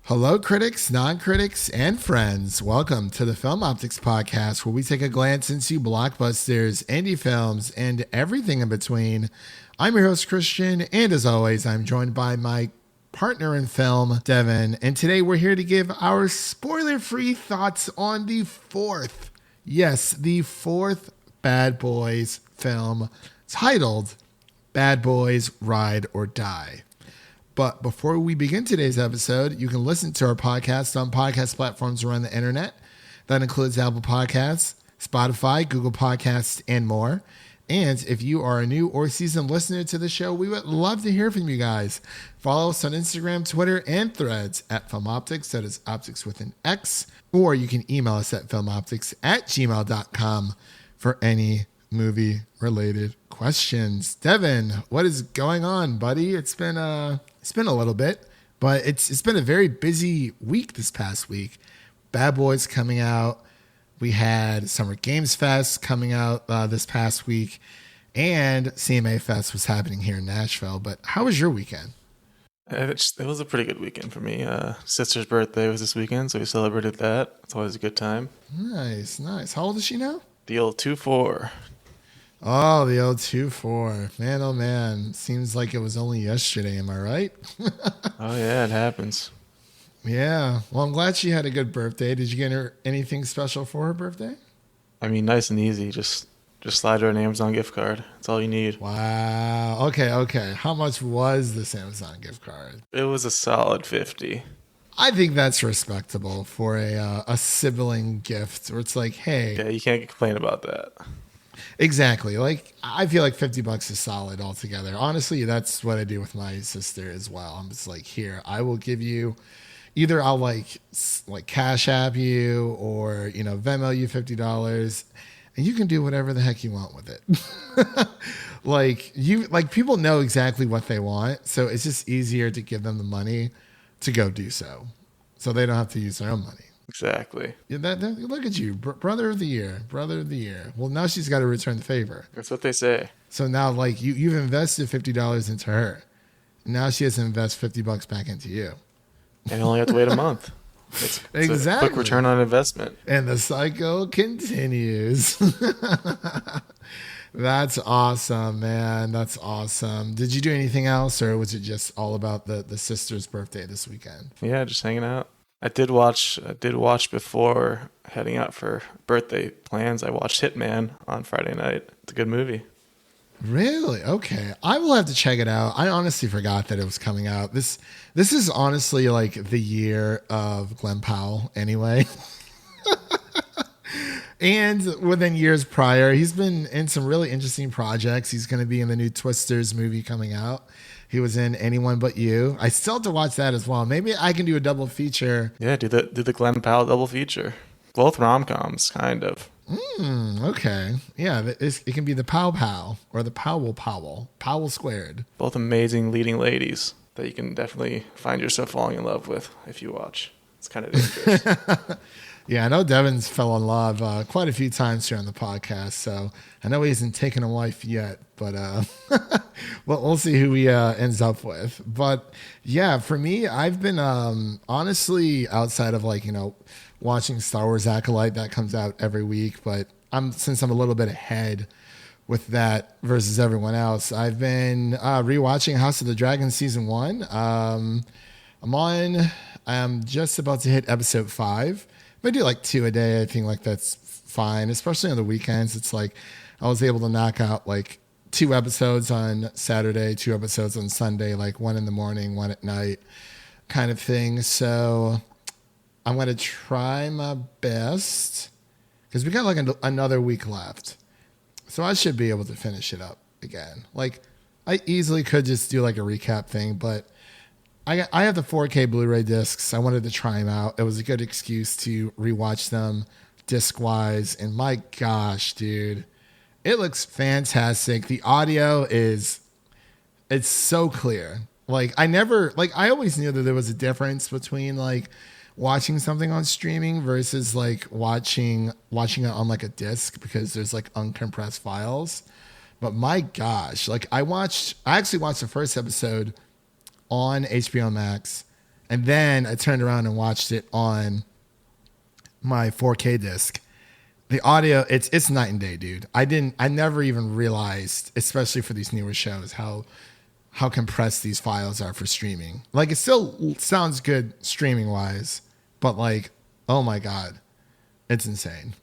Hello, critics, non-critics, and friends. Welcome to the Film Optix podcast, where we take a glance into blockbusters, indie films, and everything in between. I'm your host, Christian, and as always, I'm joined by my partner in film, Devin. And today we're here to give our spoiler-free thoughts on the fourth Bad Boys film, titled Bad Boys Ride or Die. But before we begin today's episode, you can listen to our podcast on podcast platforms around the internet. That includes Apple Podcasts, Spotify, Google Podcasts, and more. And if you are a new or seasoned listener to the show, we would love to hear from you guys. Follow us on Instagram, Twitter, and Threads at FilmOptix. That is Optix with an X. Or you can email us at filmoptix@gmail.com for any movie-related questions. Devin, what is going on, buddy? It's been a little bit, but it's been a very busy week this past week. Bad Boys coming out. We had Summer Games Fest coming out this past week, and CMA Fest was happening here in Nashville. But how was your weekend? It was a pretty good weekend for me. Sister's birthday was this weekend, so we celebrated that. It's always a good time. Nice. How old is she now? The old 2-4. Oh, the old 2-4. Man, oh man. Seems like it was only yesterday, am I right? Oh yeah, it happens. Yeah. Well, I'm glad she had a good birthday. Did you get her anything special for her birthday? I mean, nice and easy. Just slide her an Amazon gift card. That's all you need. Wow. Okay. How much was this Amazon gift card? It was a solid 50. I think that's respectable for a sibling gift where it's like, hey. Yeah, you can't complain about that. Exactly. Like, I feel like $50 is solid altogether. Honestly, that's what I do with my sister as well. I'm just like, here, I will give you, either I'll like Cash App you or, Venmo you $50 and you can do whatever the heck you want with it. People know exactly what they want. So it's just easier to give them the money to go do so they don't have to use their own money. Exactly. Yeah, look at you, brother of the year. Well, now she's got to return the favor. That's what they say. So now, you've invested $50 into her. Now she has to invest $50 back into you. And you only have to wait a month. It's exactly. A quick return on investment. And the cycle continues. That's awesome, man. That's awesome. Did you do anything else, or was it just all about the sister's birthday this weekend? Yeah, just hanging out. I did watch before heading out for birthday plans. I watched Hitman on Friday night. It's a good movie. Really? Okay. I will have to check it out. I honestly forgot that it was coming out. This is honestly like the year of Glenn Powell anyway. And within years prior, he's been in some really interesting projects. He's going to be in the new Twisters movie coming out. He was in Anyone But You. I still have to watch that as well. Maybe I can do a double feature. Yeah, do the Glenn Powell double feature. Both rom-coms, kind of. Okay. Yeah, it can be the Pow or the Powell squared. Both amazing leading ladies that you can definitely find yourself falling in love with if you watch. It's kind of dangerous. Yeah, I know Devin's fell in love quite a few times here on the podcast, so I know he hasn't taken a wife yet, but we'll see who he ends up with. But yeah, for me, I've been honestly outside of watching Star Wars Acolyte that comes out every week, but since I'm a little bit ahead with that versus everyone else, I've been rewatching House of the Dragon season 1. I'm just about to hit episode 5. I do 2 a day. I think that's fine, especially on the weekends. It's I was able to knock out 2 episodes on Saturday, 2 episodes on Sunday, 1 in the morning, 1 at night kind of thing. So I'm going to try my best because we got another week left. So I should be able to finish it up again. I easily could just do a recap thing, but I have the 4K Blu-ray discs. I wanted to try them out. It was a good excuse to rewatch them disc-wise. And my gosh, dude, it looks fantastic. The audio it's so clear. I always knew that there was a difference between watching something on streaming versus watching it on a disc because there's uncompressed files. But my gosh, I actually watched the first episode on HBO Max, And then I turned around and watched it on my 4K disc. The audio, it's night and day, dude. I never even realized, especially for these newer shows, how compressed these files are for streaming. Like, it still sounds good streaming wise, but like, oh my God, it's insane.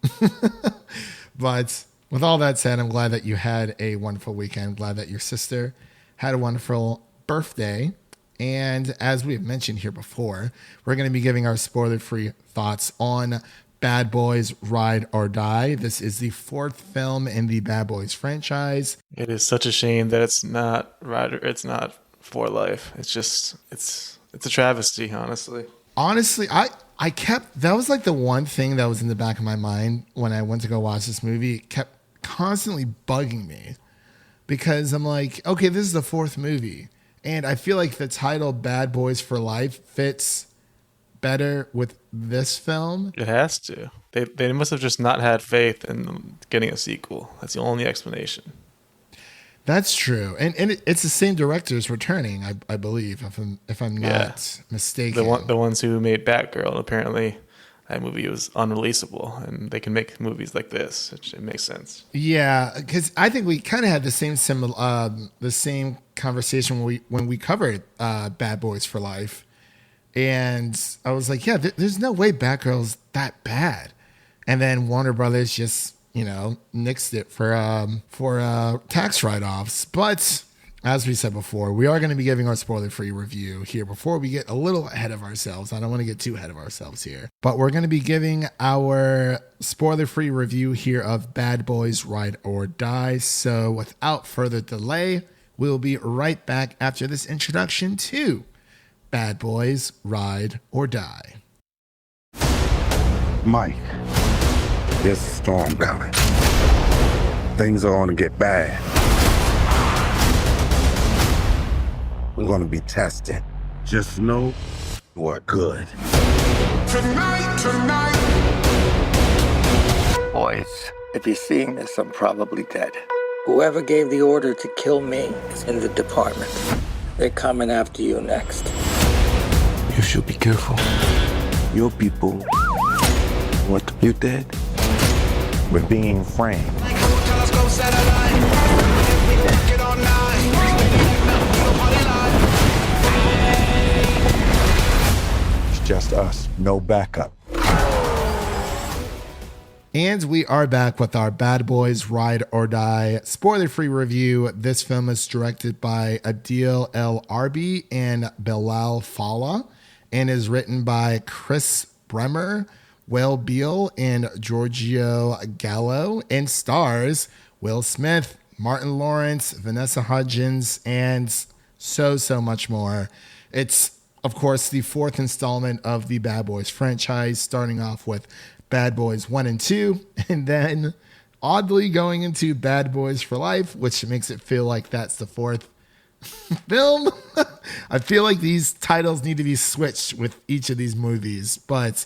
But with all that said, I'm glad that you had a wonderful weekend. Glad that your sister had a wonderful birthday. And as we've mentioned here before, we're going to be giving our spoiler-free thoughts on Bad Boys Ride or Die. This is the 4th film in the Bad Boys franchise. It is such a shame that it's not For Life. It's a travesty, honestly. Honestly, that was like the one thing that was in the back of my mind when I went to go watch this movie. It kept constantly bugging me because I'm like, okay, this is the 4th movie. And I feel like the title Bad Boys for Life fits better with this film. It has to. They must have just not had faith in getting a sequel. That's the only explanation. That's true, and it's the same directors returning, I believe, if I'm not mistaken. The ones who made Batgirl. Apparently, that movie was unreleasable, and they can make movies like this. It makes sense. Yeah, because I think we kind of had the same conversation when we covered Bad Boys for Life, and I was like, yeah, there's no way Batgirl's that bad, and then Warner Brothers just nixed it for tax write-offs. But as we said before, we are going to be giving our spoiler-free review here before we get a little ahead of ourselves. I don't want to get too ahead of ourselves here, but we're going to be giving our spoiler-free review here of Bad Boys Ride or Die. So without further delay, we'll be right back after this introduction to Bad Boys Ride or Die. Mike, there's a storm coming. Things are going to get bad. We're going to be tested. Just know we're good. Tonight. Boys, if you're seeing this, I'm probably dead. Whoever gave the order to kill me is in the department. They're coming after you next. You should be careful. Your people want you dead. We're being framed. It's just us, no backup. And we are back with our Bad Boys Ride or Die spoiler-free review. This film is directed by Adil El Arbi and Bilal Fallah and is written by Chris Bremer, Will Beal, and Giorgio Gallo, and stars Will Smith, Martin Lawrence, Vanessa Hudgens, and so much more. It's, of course, the 4th installment of the Bad Boys franchise, starting off with Bad Boys 1 and 2, and then oddly going into Bad Boys for Life, which makes it feel like that's the 4th film. I feel like these titles need to be switched with each of these movies, but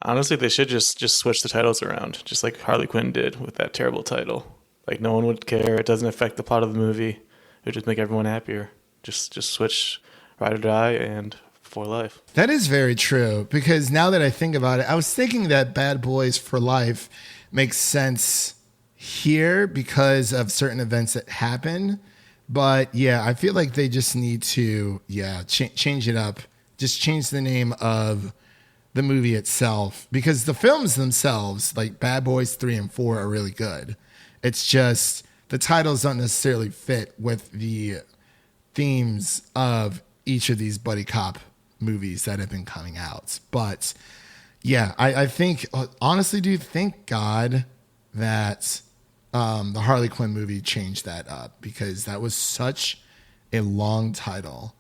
honestly, they should just switch the titles around, just like Harley Quinn did with that terrible title. Like, no one would care. It doesn't affect the plot of the movie. It would just make everyone happier. Just switch Ride or Die and For Life. That is very true, because now that I think about it, I was thinking that Bad Boys for Life makes sense here because of certain events that happen. But yeah, I feel like they just need to change it up. Just change the name of the movie itself, because the films themselves, like Bad Boys 3 and 4, are really good. It's just the titles don't necessarily fit with the themes of each of these buddy cop movies that have been coming out. But yeah, I think, honestly, dude, thank God that the Harley Quinn movie changed that up, because that was such a long title.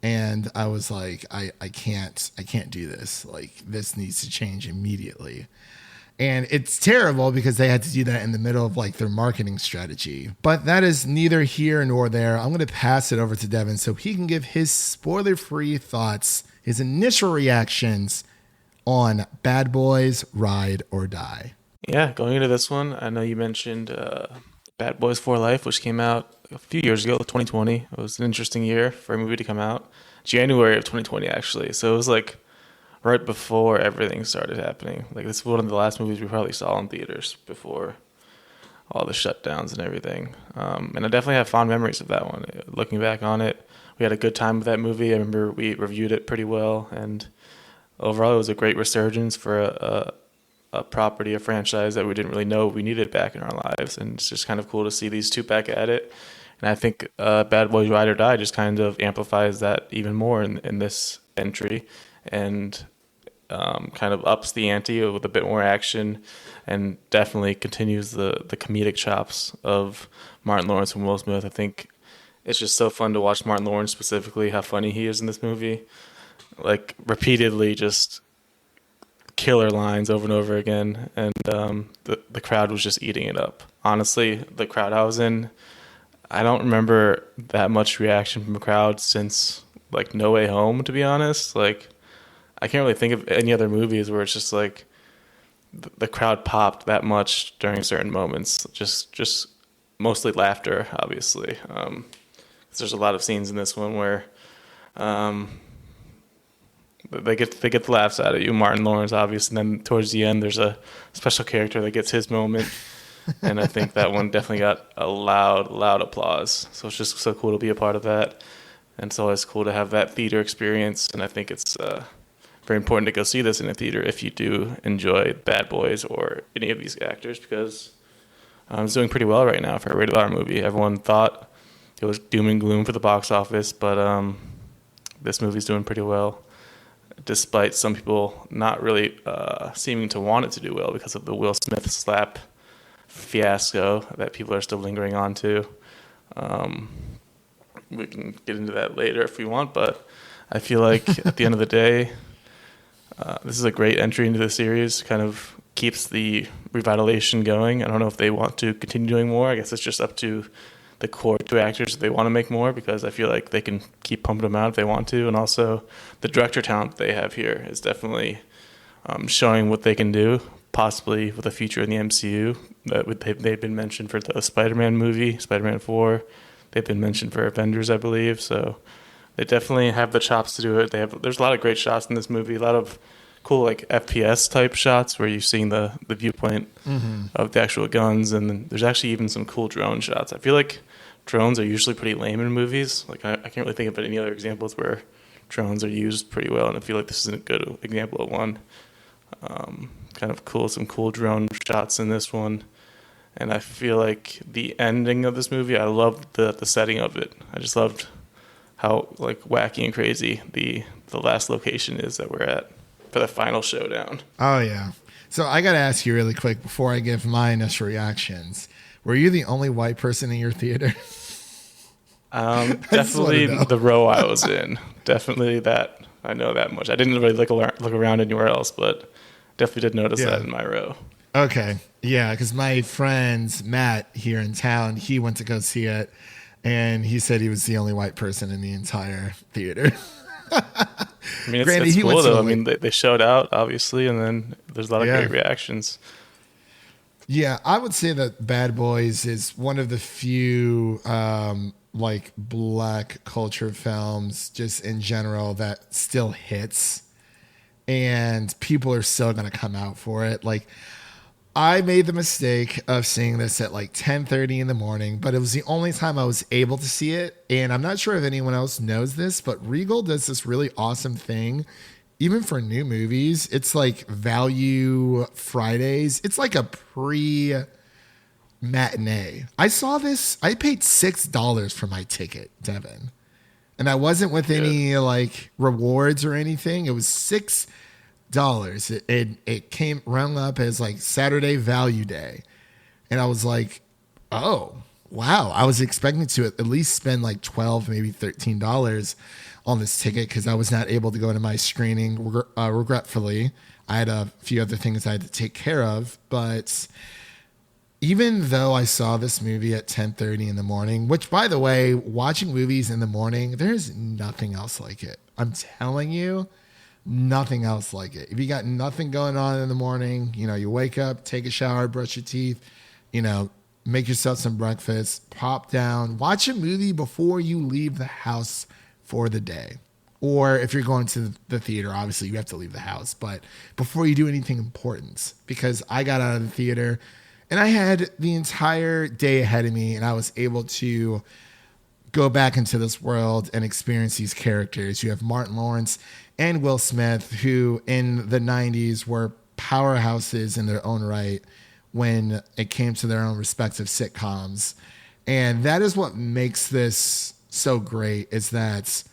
And I was like, I can't do this. Like, this needs to change immediately. And it's terrible because they had to do that in the middle of like their marketing strategy. But that is neither here nor there. I'm going to pass it over to Devin so he can give his spoiler-free thoughts, his initial reactions on Bad Boys Ride or Die. Yeah, going into this one, I know you mentioned Bad Boys for Life, which came out a few years ago, 2020. It was an interesting year for a movie to come out. January of 2020, actually. So it was like right before everything started happening. Like this is one of the last movies we probably saw in theaters before all the shutdowns and everything. And I definitely have fond memories of that one. Looking back on it, we had a good time with that movie. I remember we reviewed it pretty well, and overall it was a great resurgence for a property, a franchise that we didn't really know we needed back in our lives. And it's just kind of cool to see these two back at it. And I think Bad Boys Ride or Die just kind of amplifies that even more in this entry, and kind of ups the ante with a bit more action, and definitely continues the comedic chops of Martin Lawrence and Will Smith. I think it's just so fun to watch Martin Lawrence specifically, how funny he is in this movie. Like repeatedly just killer lines over and over again, and the crowd was just eating it up. Honestly, the crowd I was in, I don't remember that much reaction from the crowd since like No Way Home, to be honest. Like I can't really think of any other movies where it's just like the crowd popped that much during certain moments. Just mostly laughter, obviously. 'Cause there's a lot of scenes in this one where they get the laughs out of you. Martin Lawrence, obviously, and then towards the end, there's a special character that gets his moment, and I think that one definitely got a loud applause. So it's just so cool to be a part of that, and it's always cool to have that theater experience. And I think it's very important to go see this in a theater if you do enjoy Bad Boys or any of these actors, because it's doing pretty well right now for a rated R movie. Everyone thought it was doom and gloom for the box office, but this movie's doing pretty well, despite some people not really seeming to want it to do well because of the Will Smith slap fiasco that people are still lingering on to. We can get into that later if we want, but I feel like at the end of the day, this is a great entry into the series. Kind of keeps the revitalization going. I don't know if they want to continue doing more. I guess it's just up to the core two actors if they want to make more, because I feel like they can keep pumping them out if they want to. And also the director talent they have here is definitely showing what they can do, possibly with a future in the MCU. They've been mentioned for the Spider-Man movie, Spider-Man 4. They've been mentioned for Avengers, I believe. So they definitely have the chops to do it. There's a lot of great shots in this movie, a lot of cool like FPS type shots where you're seeing the viewpoint of the actual guns, and then there's actually even some cool drone shots. I feel like drones are usually pretty lame in movies. Like I can't really think of any other examples where drones are used pretty well, and I feel like this is a good example of one. Kind of cool, some cool drone shots in this one. And I feel like the ending of this movie, I loved the setting of it. I just loved how like wacky and crazy the last location is that we're at for the final showdown. Oh, yeah. So I got to ask you really quick before I give my initial reactions. Were you the only white person in your theater? Definitely the row I was in. Definitely that. I know that much. I didn't really look around anywhere else, but definitely did notice that in my row. Okay. Yeah, because my friend Matt here in town, he went to go see it, and he said he was the only white person in the entire theater. I mean, it's cool, though. I mean, they showed out, obviously, and then there's a lot of great reactions. Yeah, I would say that Bad Boys is one of the few like black culture films just in general that still hits, and people are still going to come out for it. Like, I made the mistake of seeing this at like 10:30 in the morning, but it was the only time I was able to see it. And I'm not sure if anyone else knows this, but Regal does this really awesome thing. Even for new movies, it's like Value Fridays. It's like a pre-matinee. I saw this. I paid $6 for my ticket, Devin. And I wasn't with any like rewards or anything. It was $6. It came rung up as like Saturday Value Day. And I was like, oh, wow. I was expecting to at least spend like $12, maybe $13 on this ticket because I was not able to go to my screening, regretfully. I had a few other things I had to take care of. But even though I saw this movie at 10:30 in the morning, which, by the way, watching movies in the morning, there's nothing else like it. I'm telling you. Nothing else like it. If you got nothing going on in the morning, you know, you wake up, take a shower, brush your teeth, you know, make yourself some breakfast, pop down, watch a movie before you leave the house for the day. Or if you're going to the theater, obviously you have to leave the house, but before you do anything important, because I got out of the theater and I had the entire day ahead of me and I was able to go back into this world and experience these characters. You have Martin Lawrence and Will Smith, who in the 90s were powerhouses in their own right when it came to their own respective sitcoms. And that is what makes this so great, is that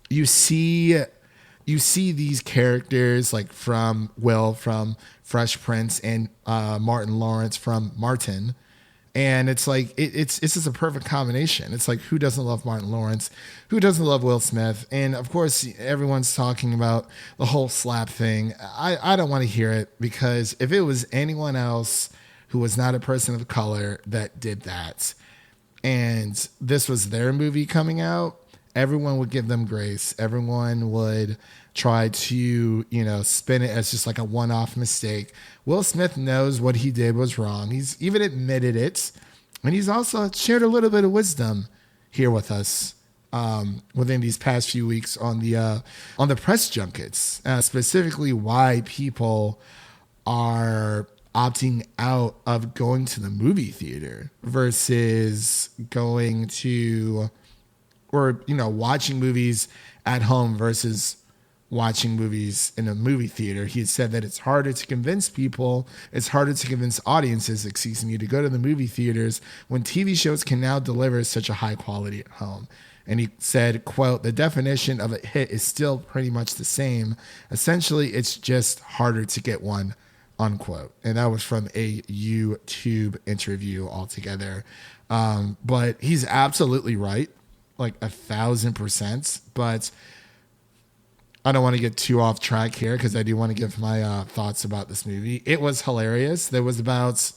you see these characters like from Will from Fresh Prince and Martin Lawrence from Martin. And it's like, it's just a perfect combination. It's like, who doesn't love Martin Lawrence? Who doesn't love Will Smith? And of course, everyone's talking about the whole slap thing. I don't want to hear it, because if it was anyone else who was not a person of color that did that, and this was their movie coming out, everyone would give them grace. Everyone would try to, spin it as just like a one-off mistake. Will Smith knows what he did was wrong. He's even admitted it. And he's also shared a little bit of wisdom here with us within these past few weeks on the press junkets, specifically why people are opting out of going to the movie theater versus going to, or, watching movies at home versus watching movies in a movie theater. He had said that it's harder to convince audiences, to go to the movie theaters when TV shows can now deliver such a high quality at home. And he said, quote, "The definition of a hit is still pretty much the same. Essentially, it's just harder to get one," unquote. And that was from a YouTube interview altogether. But he's absolutely right, like 1,000%. But I don't want to get too off track here, because I do want to give my thoughts about this movie. It was hilarious. There was about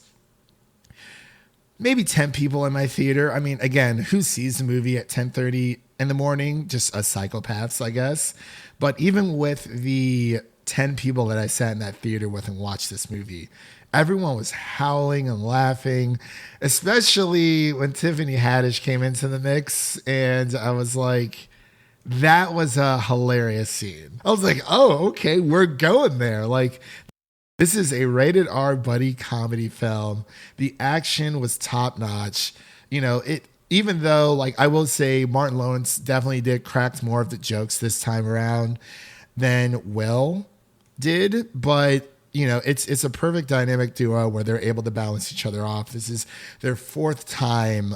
maybe 10 people in my theater. I mean, again, who sees the movie at 10:30 in the morning? Just a psychopaths, I guess. But even with the 10 people that I sat in that theater with and watched this movie, everyone was howling and laughing, especially when Tiffany Haddish came into the mix. And I was like, that was a hilarious scene. I was like, oh, okay, we're going there. Like, this is a rated R buddy comedy film. The action was top notch. Even though, like, I will say Martin Lawrence definitely did crack more of the jokes this time around than Will did, but it's a perfect dynamic duo where they're able to balance each other off. This is their fourth time,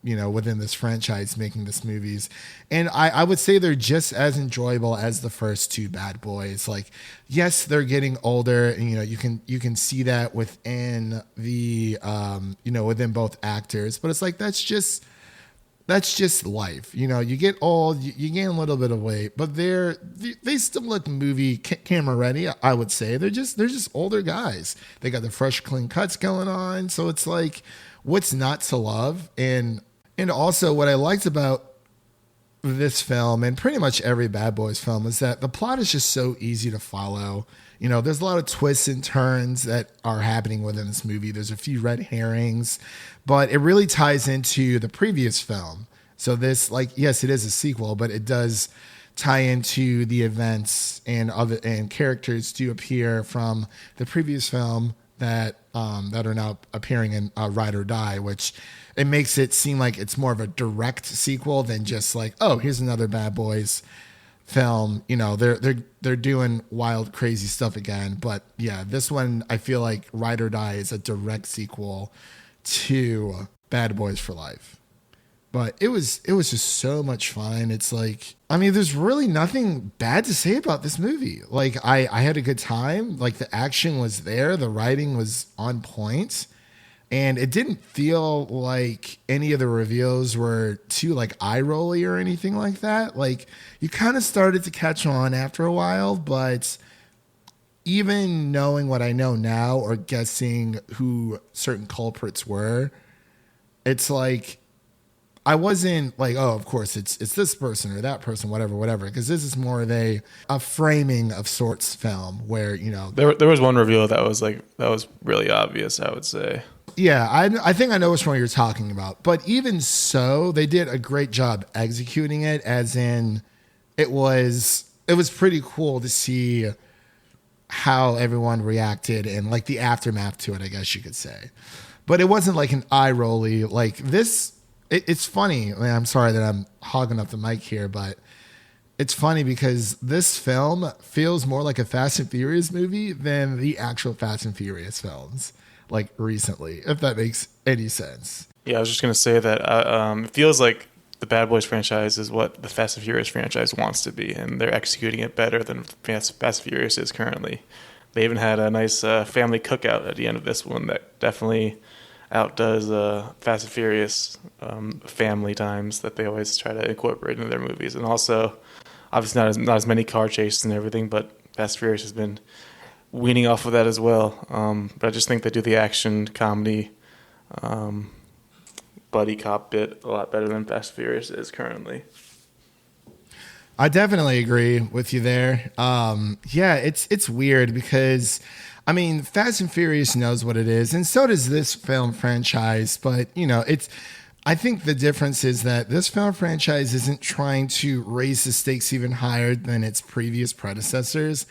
within this franchise making this movies. And I would say they're just as enjoyable as the first two Bad Boys. Like, yes, they're getting older, and, you can see that within the, within both actors, but it's like, that's just life. You get old, you gain a little bit of weight, but they still look movie camera ready. I would say they're just older guys. They got the fresh, clean cuts going on. So it's like, what's not to love? And also what I liked about this film, and pretty much every Bad Boys film, is that the plot is just so easy to follow. There's a lot of twists and turns that are happening within this movie. There's a few red herrings, but it really ties into the previous film. So this, like, yes, it is a sequel, but it does tie into the events, and characters do appear from the previous film that are now appearing in Ride or Die, which it makes it seem like it's more of a direct sequel than just like, oh, here's another Bad Boys film. They're doing wild, crazy stuff again. But yeah, this one, I feel like Ride or Die is a direct sequel to Bad Boys for Life. But it was just so much fun. It's like, I mean, there's really nothing bad to say about this movie. Like, I had a good time. Like, the action was there, the writing was on point, and it didn't feel like any of the reveals were too, like, eye-rolly or anything like that. Like, you kind of started to catch on after a while, but even knowing what I know now, or guessing who certain culprits were, it's like, I wasn't like, oh, of course it's this person or that person, whatever. Because this is more of a framing of sorts film where, there was one reveal that was really obvious, I would say. Yeah, I think I know which one you're talking about. But even so, they did a great job executing it, as in it was pretty cool to see how everyone reacted and like the aftermath to it, I guess you could say. But it wasn't like an eye rolly like this. It's funny. I mean, I'm sorry that I'm hogging up the mic here, but it's funny because this film feels more like a Fast and Furious movie than the actual Fast and Furious films, like recently, if that makes any sense. Yeah, I was just going to say that it feels like the Bad Boys franchise is what the Fast and Furious franchise wants to be, and they're executing it better than Fast and Furious is currently. They even had a nice family cookout at the end of this one that definitely outdoes Fast and Furious family times that they always try to incorporate into their movies. And also, obviously not as many car chases and everything, but Fast and Furious has been weaning off of that as well. But I just think they do the action comedy buddy cop bit a lot better than Fast and Furious is currently. I definitely agree with you there. Yeah, it's weird because, I mean, Fast and Furious knows what it is, and so does this film franchise. But, you know, I think the difference is that this film franchise isn't trying to raise the stakes even higher than its previous predecessors.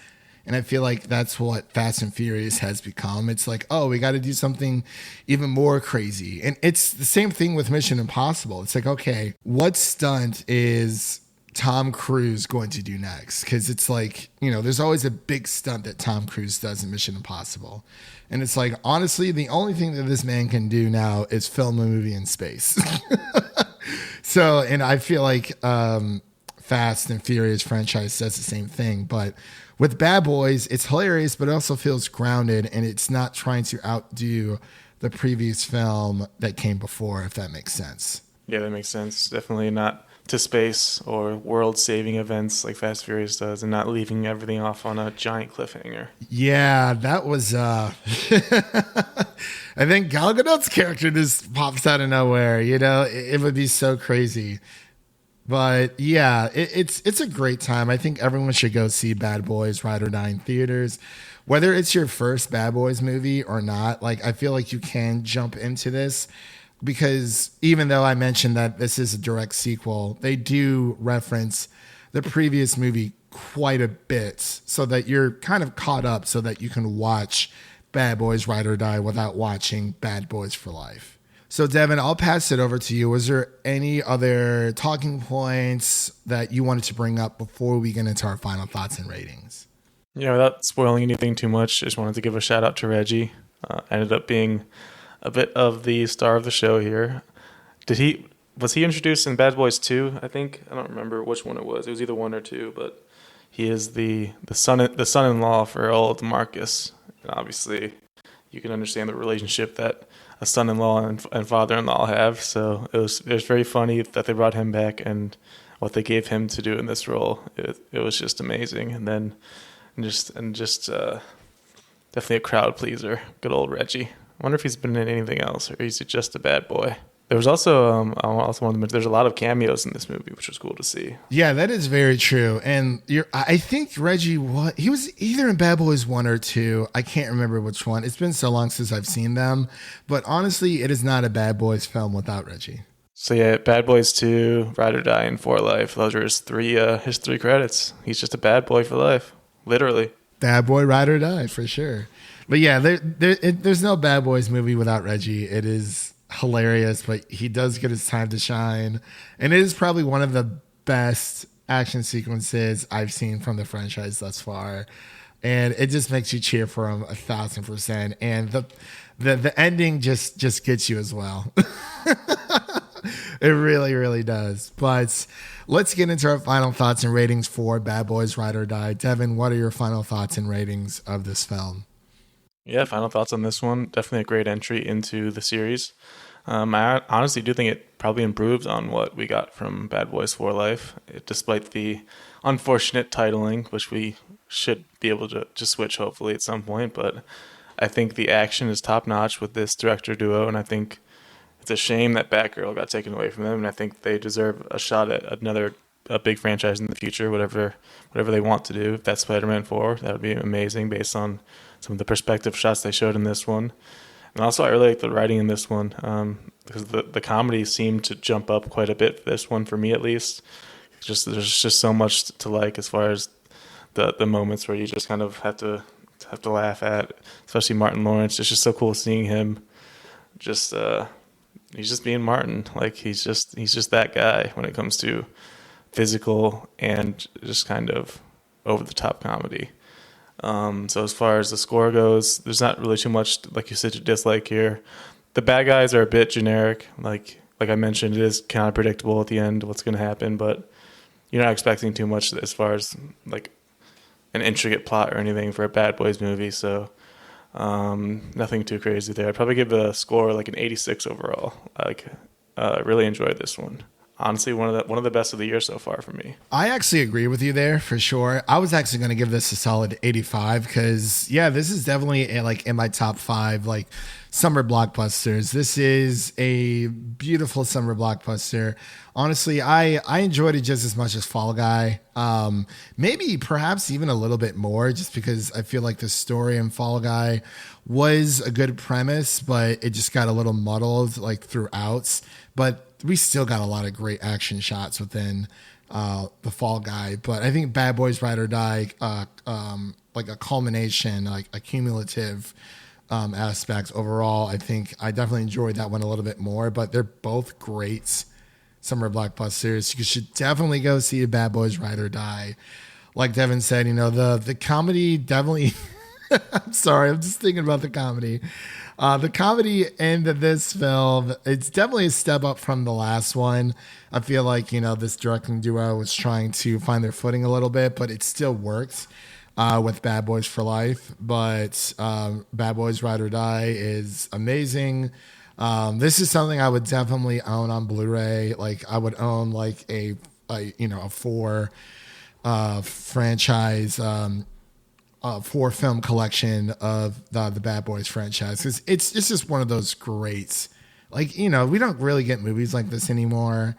And I feel like that's what Fast and Furious has become. It's like, oh, we got to do something even more crazy. And it's the same thing with Mission Impossible. It's like, okay, what stunt is Tom Cruise going to do next? Because it's like, you know, there's always a big stunt that Tom Cruise does in Mission Impossible. And it's like, honestly, the only thing that this man can do now is film a movie in space. So, and I feel like Fast and Furious franchise does the same thing. But with Bad Boys, it's hilarious, but it also feels grounded, and it's not trying to outdo the previous film that came before, if that makes sense. Yeah, that makes sense. Definitely not to space or world-saving events like Fast and Furious does, and not leaving everything off on a giant cliffhanger. Yeah, that was I think Gal Gadot's character just pops out of nowhere. You know, it would be so crazy. But yeah, it's a great time. I think everyone should go see Bad Boys Ride or Die in theaters. Whether it's your first Bad Boys movie or not, like, I feel like you can jump into this, because even though I mentioned that this is a direct sequel, they do reference the previous movie quite a bit so that you're kind of caught up, so that you can watch Bad Boys Ride or Die without watching Bad Boys for Life. So, Devin, I'll pass it over to you. Was there any other talking points that you wanted to bring up before we get into our final thoughts and ratings? Yeah, without spoiling anything too much, I just wanted to give a shout out to Reggie. Ended up being a bit of the star of the show here. Was he introduced in Bad Boys 2? I think I don't remember which one it was. It was either 1 or 2, but he is the son-in-law for old Marcus. And obviously, you can understand the relationship that a son-in-law and father-in-law have. So it was very funny that they brought him back, and what they gave him to do in this role. It was just amazing. And then just definitely a crowd pleaser. Good old Reggie. I wonder if he's been in anything else, or is he just a bad boy? There was also I also wanted to mention, there's a lot of cameos in this movie, which was cool to see. Yeah, that is very true. And I think Reggie, he was either in Bad Boys 1 or 2. I can't remember which one. It's been so long since I've seen them. But honestly, it is not a Bad Boys film without Reggie. So yeah, Bad Boys 2, Ride or Die, and For Life. Those are his three credits. He's just a bad boy for life, literally. Bad Boy Ride or Die, for sure. But yeah, there's no Bad Boys movie without Reggie. It is hilarious, but he does get his time to shine, and it is probably one of the best action sequences I've seen from the franchise thus far, and it just makes you cheer for him 1,000%. And the ending just gets you as well. It really, really does. But let's get into our final thoughts and ratings for Bad Boys Ride or Die. Devin, what are your final thoughts and ratings of this film? Yeah, final thoughts on this one. Definitely a great entry into the series. I honestly do think it probably improves on what we got from Bad Boys for Life, despite the unfortunate titling, which we should be able to switch hopefully at some point. But I think the action is top notch with this director duo, and I think it's a shame that Batgirl got taken away from them, and I think they deserve a shot at a big franchise in the future, whatever they want to do. If that's Spider-Man 4, that would be amazing based on some of the perspective shots they showed in this one. And also, I really like the writing in this one, because the comedy seemed to jump up quite a bit for this one, for me at least. There's just so much to like as far as the moments where you just kind of have to laugh at, especially Martin Lawrence. It's just so cool seeing him. Just he's just being Martin. Like he's just that guy when it comes to physical and just kind of over the top comedy. So as far as the score goes, there's not really too much, like you said, to dislike here. The bad guys are a bit generic. Like I mentioned, it is kind of predictable at the end what's going to happen, but you're not expecting too much as far as like an intricate plot or anything for a Bad Boys movie. So nothing too crazy there. I'd probably give the score like an 86 overall. Really enjoyed this one. Honestly, one of the best of the year so far for me. I actually agree with you there for sure. I was actually going to give this a solid 85 because, yeah, this is definitely in my top 5 like summer blockbusters. This is a beautiful summer blockbuster. Honestly, I enjoyed it just as much as Fall Guy. Maybe perhaps even a little bit more, just because I feel like the story in Fall Guy was a good premise, but it just got a little muddled like throughout. But we still got a lot of great action shots within the Fall Guy. But I think Bad Boys Ride or Die, like a culmination, like a cumulative aspects overall, I think I definitely enjoyed that one a little bit more. But they're both great summer blockbusters. You should definitely go see Bad Boys Ride or Die. Like Devin said, the comedy definitely... I'm sorry, I'm just thinking about the comedy. The comedy in this film, it's definitely a step up from the last one. I feel like, this directing duo was trying to find their footing a little bit, but it still works with Bad Boys for Life. But Bad Boys Ride or Die is amazing. This is something I would definitely own on Blu-ray. Like I would own like a 4 franchise 4-film collection of the Bad Boys franchise. Because it's just one of those greats. Like, we don't really get movies like this anymore.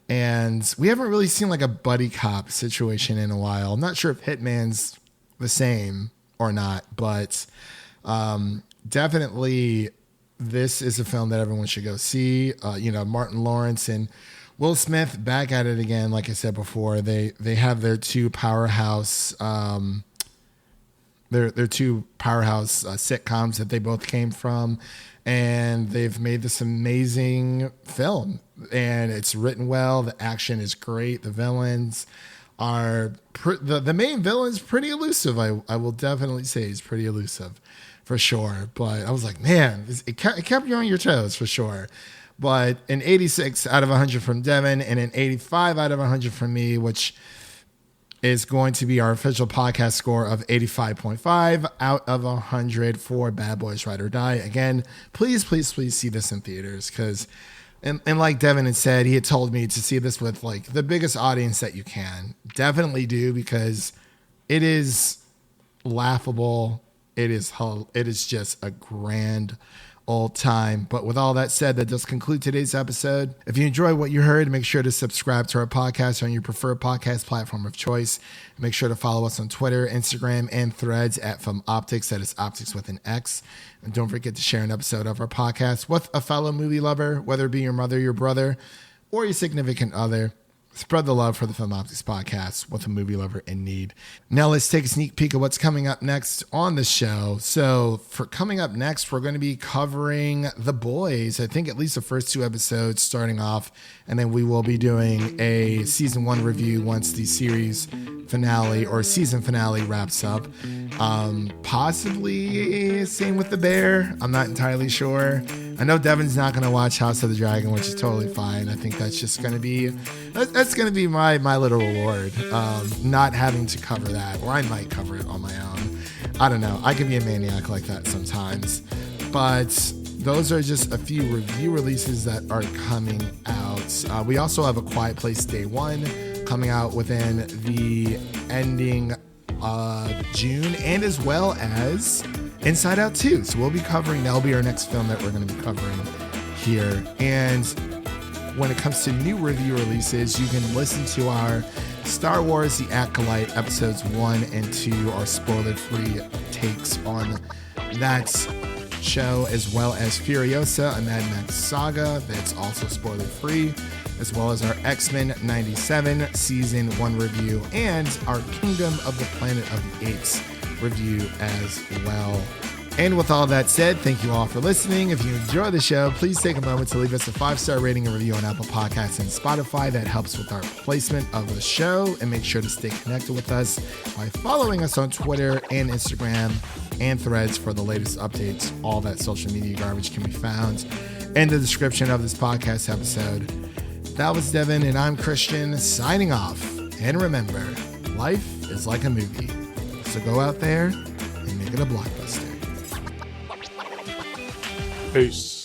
And we haven't really seen like a buddy cop situation in a while. I'm not sure if Hitman's the same or not, but definitely this is a film that everyone should go see. Martin Lawrence and Will Smith back at it again. Like I said before, they have their 2 powerhouse They're two powerhouse sitcoms that they both came from, and they've made this amazing film. And it's written well. The action is great. The villains are the main villain's pretty elusive. I will definitely say he's pretty elusive, for sure. But I was like, man, it kept you on your toes for sure. But an 86 out of 100 from Devin and an 85 out of 100 from me, which is going to be our official podcast score of 85.5 out of 100 for Bad Boys Ride or Die. Again, please see this in theaters because, and like Devin had said, he had told me to see this with like the biggest audience that you can. Definitely do, because it is laughable. It is just a grand old time. But with all that said, that does conclude today's episode. If you enjoy what you heard, make sure to subscribe to our podcast on your preferred podcast platform of choice. Make sure to follow us on Twitter, Instagram, and Threads at From Optix. That is Optix with an X. And don't forget to share an episode of our podcast with a fellow movie lover, whether it be your mother, your brother, or your significant other. Spread the love for the Film Optix podcast with a movie lover in need. Now let's take a sneak peek of what's coming up next on the show. So for coming up next, we're going to be covering The Boys. I think at least the first 2 episodes starting off, and then we will be doing a season 1 review once the series finale or season finale wraps up. Possibly same with The Bear. I'm not entirely sure. I know Devin's not going to watch House of the Dragon, which is totally fine. I think that's just going to be my little reward. Not having to cover that, or I might cover it on my own. I don't know. I can be a maniac like that sometimes. But those are just a few review releases that are coming out. We also have A Quiet Place Day 1 coming out within the ending of June, and as well as Inside Out 2. So we'll be covering, that'll be our next film that we're going to be covering here. And when it comes to new review releases, you can listen to our Star Wars The Acolyte episodes 1 and 2, our spoiler-free takes on that show, as well as Furiosa, a Mad Max saga that's also spoiler-free, as well as our X-Men 97 Season 1 review, and our Kingdom of the Planet of the Apes review as well. And with all that said, thank you all for listening. If you enjoy the show, please take a moment to leave us a 5-star rating and review on Apple Podcasts and Spotify. That helps with our placement of the show. And make sure to stay connected with us by following us on Twitter and Instagram and Threads for the latest updates. All that social media garbage can be found in the description of this podcast episode. That was Devin, and I'm Christian, signing off. And remember, life is like a movie. So go out there and make it a blockbuster. Peace.